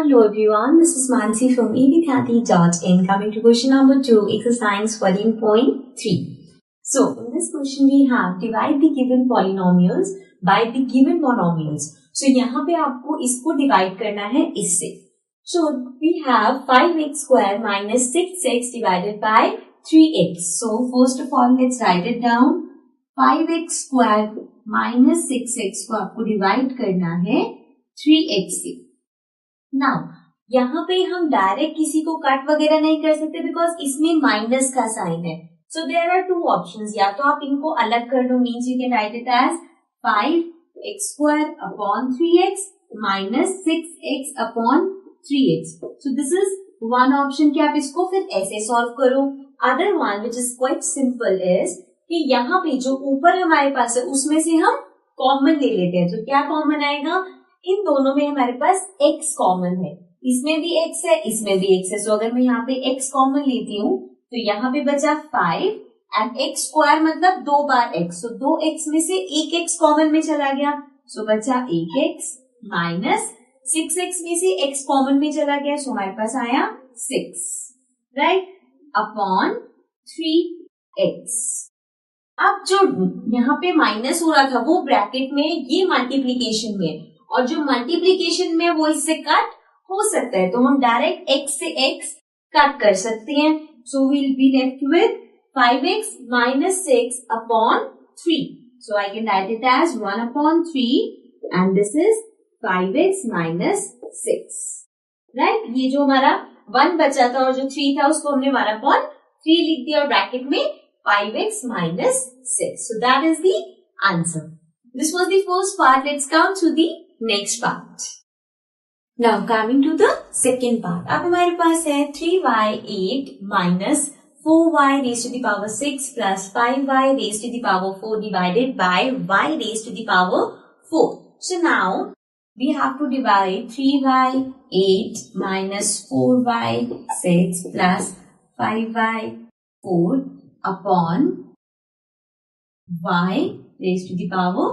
Hello everyone, this is Mansi from edthathy.in. Coming to question number 2, exercise 14.3. So, in this question we have divide the given polynomials by the given monomials. So, यहाँ पे आपको इसको divide करना है इससे. So, we have 5x square minus 6x divided by 3x. So, first of all, let's write it down. 5x square minus 6x को आपको divide करना है 3x से. नाउ यहाँ पे हम डायरेक्ट किसी को कट वगैरह नहीं कर सकते बिकॉज इसमें माइनस का साइन है. So there are two options. या तो आप इनको अलग कर दो, means you can write it as 5x square upon 3x minus 6x upon 3x. So this is one option कि आप इसको फिर ऐसे सॉल्व करो. Other one which is quite simple is कि यहाँ पे जो ऊपर हमारे पास है उसमें से हम कॉमन ले लेते हैं. तो क्या कॉमन आएगा? इन दोनों में हमारे पास x कॉमन है. इसमें भी x है, इसमें भी x है. सो अगर मैं यहाँ पे x कॉमन लेती हूँ तो यहाँ पे बचा 5 एंड x स्क्वायर मतलब 2 बार x. सो 2x में से एक x कॉमन में चला गया. सो बचा 1x माइनस 6x में से x कॉमन में चला गया. सो हमारे पास आया 6 राइट अपॉन 3x. अब जो यहाँ पे माइनस हो रहा था वो ब्रैकेट में, ये मल्टीप्लीकेशन में, और जो मल्टीप्लीकेशन में वो इससे कट हो सकता है. तो हम डायरेक्ट x से x कट कर सकते हैं. So will be left with 5x minus 6 upon 3. So I can write it as 1 upon 3 and this is 5x minus 6 right. ये जो हमारा 1 बचा था और जो 3 था उसको हमने 1 अपॉन 3 लिख दिया और ब्रैकेट में 5x minus 6. So that is the answer. This was the first part. Let's come to the next part. Now coming to the second part. अब हमारे पास है 3y8 minus 4y raised to the power 6 plus 5y raised to the power 4 divided by y raised to the power 4. So now we have to divide 3y8 minus 4y6 plus 5y4 upon y raised to the power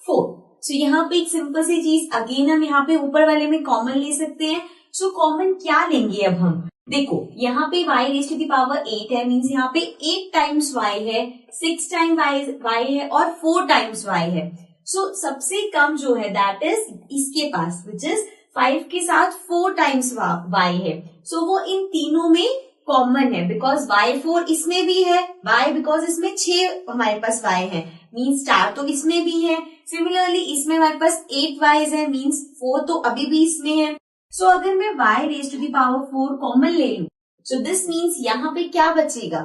4. So यहाँ पे एक simple सी चीज again हम यहाँ पे ऊपर वाले में कॉमन ले सकते हैं. सो कॉमन क्या लेंगे अब हम? देखो यहाँ पे y raised to the power 8 है, मीन्स यहाँ पे 8 टाइम्स y है, 6 टाइम y है और 4 टाइम्स y है. सो सबसे कम जो है दैट इज इसके पास विच इज 5 के साथ 4 टाइम्स y है. सो वो इन तीनों में कॉमन है बिकॉज y4 इसमें भी है, y बिकॉज इसमें 6 हमारे पास y है, मीन्स 4 तो इसमें भी है. सिमिलरली इसमें हमारे पास 8 y's है, मीन्स 4 तो अभी भी इसमें है. सो अगर मैं y raise to the power 4 common ले लूं सो दिस मीन्स यहाँ पे क्या बचेगा?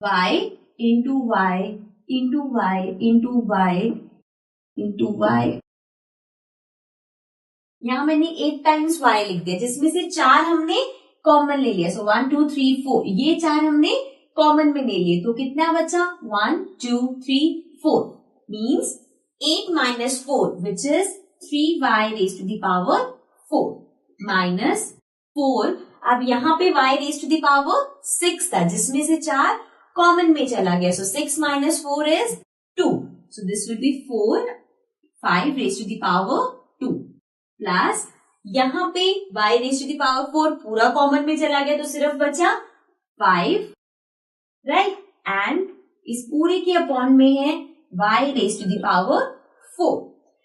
y into y into y into y into y. यहाँ मैंने 8 टाइम्स y लिख दिया जिसमें से 4 हमने कॉमन ले लिया. सो 1 2 3 4 ये 4 हमने कॉमन में ले लिए. तो कितना बचा? 1 2 3 4 means 8 minus 4 which is 3y raised to the power 4 minus 4. अब यहाँ पे y raised to the power 6 था जिसमें से 4 कॉमन में चला गया. So 6 minus 4 is 2. So this will be 4 5 raised to the power 2 plus यहाँ पे y raised to the power 4 पूरा कॉमन में चला गया तो सिर्फ बचा 5 राइट एंड इस पूरे के अपॉन में है y raised to the power 4.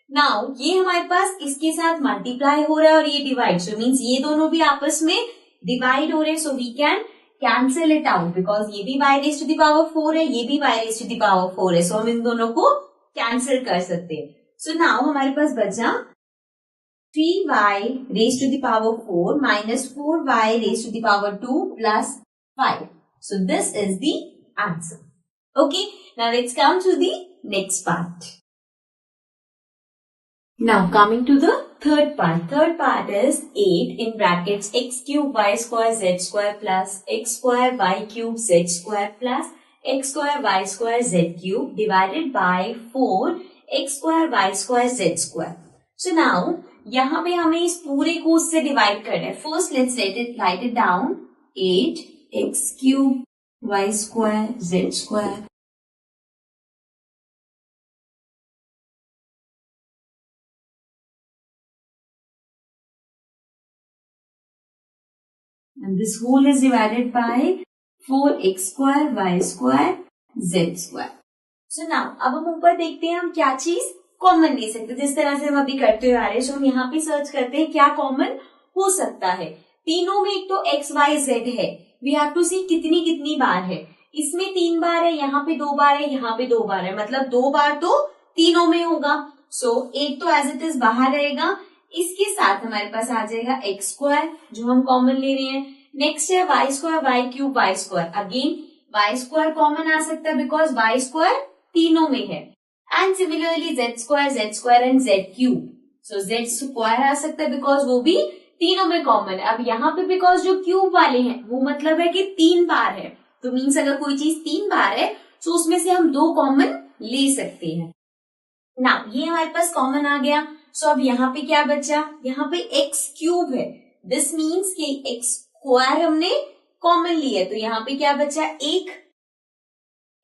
Now ये हमारे पास इसके साथ मल्टीप्लाई हो रहा है और ये डिवाइड. सो मीन्स ये दोनों भी आपस में डिवाइड हो रहे हैं. So we can cancel it out because ये भी y raised to the power 4 है, ये भी y raised to the power 4 है. सो हम इन दोनों को कैंसिल कर सकते हैं. सो नाउ हमारे पास बचा 3y raised to the power 4 minus 4y raised to the power 2 plus 5. So this is the answer. Okay, now let's come to the next part. Now coming to the third part. Third part is 8 in brackets x cube y square z square plus x square y cube z square plus x square y square z cube divided by 4 x square y square z square. So now यहाँ पे हमें इस पूरे को उससे divide करना है. First let's write it down. 8 x cube y square z square and this whole is divided by 4x square y square z square. So now अब हम ऊपर देखते हैं हम क्या चीज कॉमन ले सकते हैं, जिस तरह से हम अभी करते हुए आ रहे हैं. So हम यहाँ पे सर्च करते हैं क्या कॉमन हो सकता है. तीनों में एक तो x y z है, वी हैव टू सी कितनी कितनी बार है. इसमें 3 बार है, यहाँ पे 2 बार है, यहाँ पे 2 बार है, मतलब 2 बार तो तीनों में होगा. सो एक तो एज इट इज बाहर रहेगा. इसके साथ हमारे पास आ जाएगा एक्स स्क्वायर जो हम कॉमन ले रहे हैं. नेक्स्ट है y square y cube y square. Again y square common आ सकता है बिकॉज वाई स्क्वायर तीनों में है. And similarly z square and z cube. So z square आ सकता है बिकॉज वो भी तीनों में कॉमन है. अब यहाँ पे बिकॉज जो क्यूब वाले हैं वो मतलब है कि 3 बार है, तो मीन्स अगर कोई चीज 3 बार है तो उसमें से हम 2 कॉमन ले सकते हैं. ना ये हमारे पास कॉमन आ गया. सो अब यहाँ पे क्या बचा, यहाँ पे एक्स क्यूब है. दिस मीन्स कि एक्स स्क्वायर हमने कॉमन लिया, तो यहाँ पे क्या बचा, एक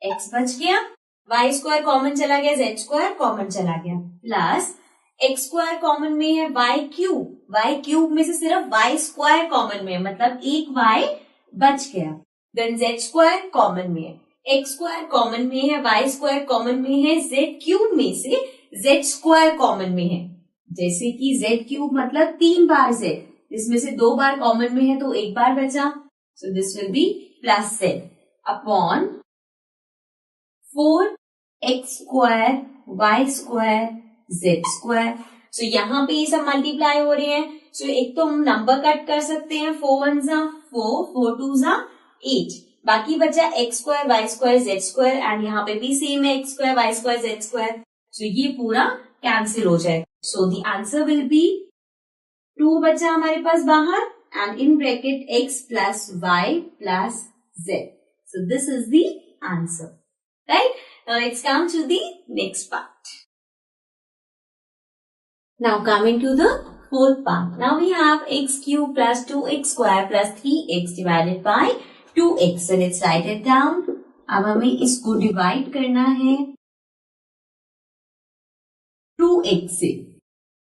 एक्स बच गया. वाई स्क्वायर कॉमन चला गया, जेड स्क्वायर कॉमन चला गया, प्लस एक्स स्क्वायर कॉमन में है वाई क्यूब में से सिर्फ वाई स्क्वायर कॉमन में है, मतलब एक वाई बच गया. देन जेड स्क्वायर कॉमन में है, एक्स स्क्वायर कॉमन में है, वाई स्क्वायर कॉमन में है, जेड क्यूब में से जेड स्क्वायर कॉमन में है. जैसे कि जेड क्यूब मतलब 3 बार जेड, इसमें से 2 बार कॉमन में है तो 1 बार बचा. So this will be plus z upon 4 x square y square z square. So यहाँ पे ये सब मल्टीप्लाई हो रहे हैं. सो एक तो हम नंबर कट कर सकते हैं, 4 1 जा 4, 4 2 जा 8. बाकी बचा x square y square z square and यहाँ पे भी सेम है x square y square z square. So ये पूरा कैंसिल हो जाए. So the answer will be 2 बचा हमारे पास बाहर and in bracket x plus y plus z. So this is the answer, right. Now let's come to the next part. Now coming to the fourth part. Now we have x cube plus 2x square plus 3x divided by 2x. So let's write it down. अब हमें इसको divide करना है 2x से.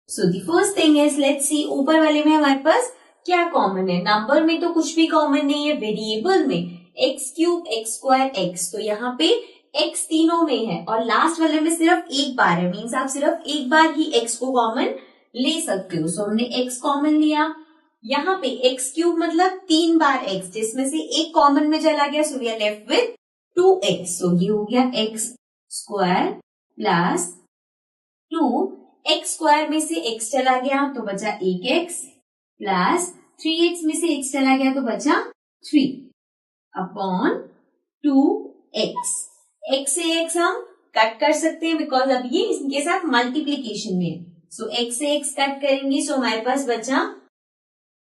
So the first thing is let's see ऊपर वाले में हमारे पास क्या कॉमन है. नंबर में तो कुछ भी कॉमन नहीं है. वेरिएबल में x cube x square x, तो यहाँ पे x तीनों में है और लास्ट वाले में सिर्फ एक बार है, मीन्स आप सिर्फ एक बार ही x को कॉमन ले सकते हो. सो हमने x कॉमन लिया. यहाँ पे x क्यूब मतलब 3 बार x, जिसमें से एक कॉमन में चला गया, so we are left with 2x. So ये हो गया x square plus 2 x square में से x चला गया तो बचा 1x प्लस 3x में से x चला गया तो बचा 3 अपॉन 2x. x से x हम कट कर सकते हैं बिकॉज अब ये इनके साथ मल्टीप्लीकेशन में है. सो x से x कट करेंगे. सो हमारे पास बचा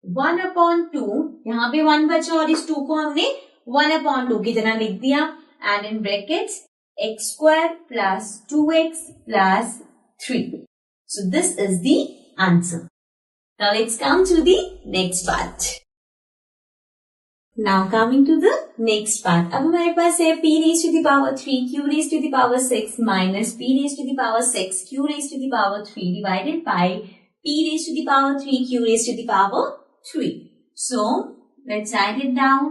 1/2. यहाँ पे 1 बचा और इस 2 को हमने 1/2 की तरह लिख दिया and in brackets x square plus 2x plus 3. So this is the answer. Now let's come to the next part. Now coming to the next part. अब हमारे पास है p raised to the power 3 q raised to the power 6 minus p raised to the power 6 q raised to the power 3 divided by p raised to the power 3 q raised to the power 3. So let's write it down.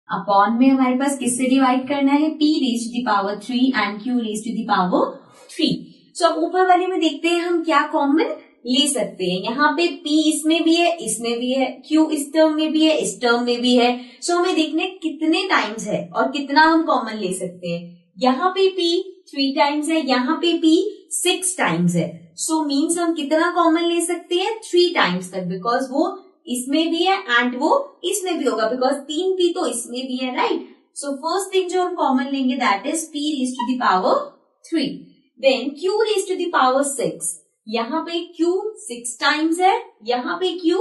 Upon में हमारे पास किससे divide करना है, p raised to the power 3 and q raised to the power 3. So अब ऊपर वाले में देखते हैं हम क्या कॉमन ले सकते हैं. यहाँ पे p इसमें भी है, इसमें भी है, q इस टर्म में भी है, इस टर्म में भी है. सो हमें देखने कितने टाइम्स है और कितना हम कॉमन ले सकते हैं. यहाँ पे p 3 टाइम्स है, यहाँ पे p 6 टाइम्स है. सो मीन्स हम कितना कॉमन ले सकते हैं, 3 टाइम्स तक, बिकॉज वो इसमें भी है एंड वो इसमें भी होगा, बिकॉज 3 p तो इसमें भी है, राइट. सो फर्स्ट थिंग जो हम कॉमन लेंगे that is p raised to the power 3. Then q raised to the power 6. यहाँ पे q 6 टाइम्स है, यहाँ पे q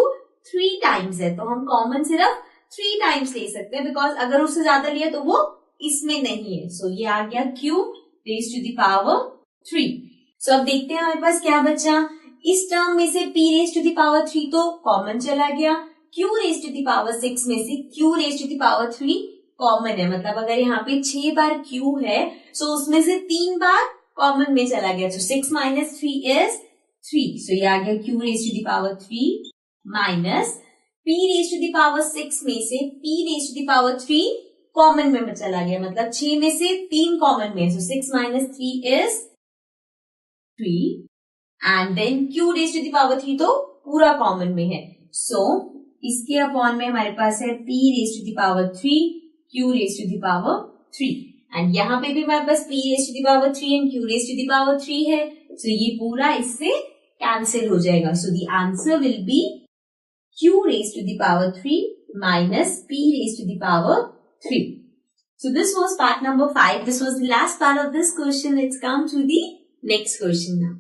3 टाइम्स है, तो हम कॉमन सिर्फ 3 टाइम्स ले सकते हैं बिकॉज अगर उससे ज्यादा लिया तो वो इसमें नहीं है. सो ये आ गया q raised to the power 3. So अब देखते हैं हमारे पास क्या बचा. इस टर्म में से p raised to the power 3 तो कॉमन चला गया. q raised to the power 6 में से q raised to the power 3 common है, मतलब अगर यहाँ पे 6 बार q है सो उसमें से 3 बार कॉमन में चला गया. सो 6 minus 3 is 3. So ये आ गया q raised to the power 3 minus p raised to the power 6 में से p raised to the power 3 common में चला गया, मतलब 6 में से 3 कॉमन में. So 6 minus 3 is 3 and then q raised to the power 3 तो पूरा कॉमन में है. So इसके अपॉन में हमारे पास है p raised to the power 3 q raised to the power 3 and यहाँ पे भी हमारे पास p raised to the power 3 and q raised to the power 3 है. So ये पूरा इससे कैंसिल हो जाएगा. So the answer will be q raised to the power 3 minus p raised to the power 3. So this was part number 5. This was the last part of this question. Let's come to the next question now.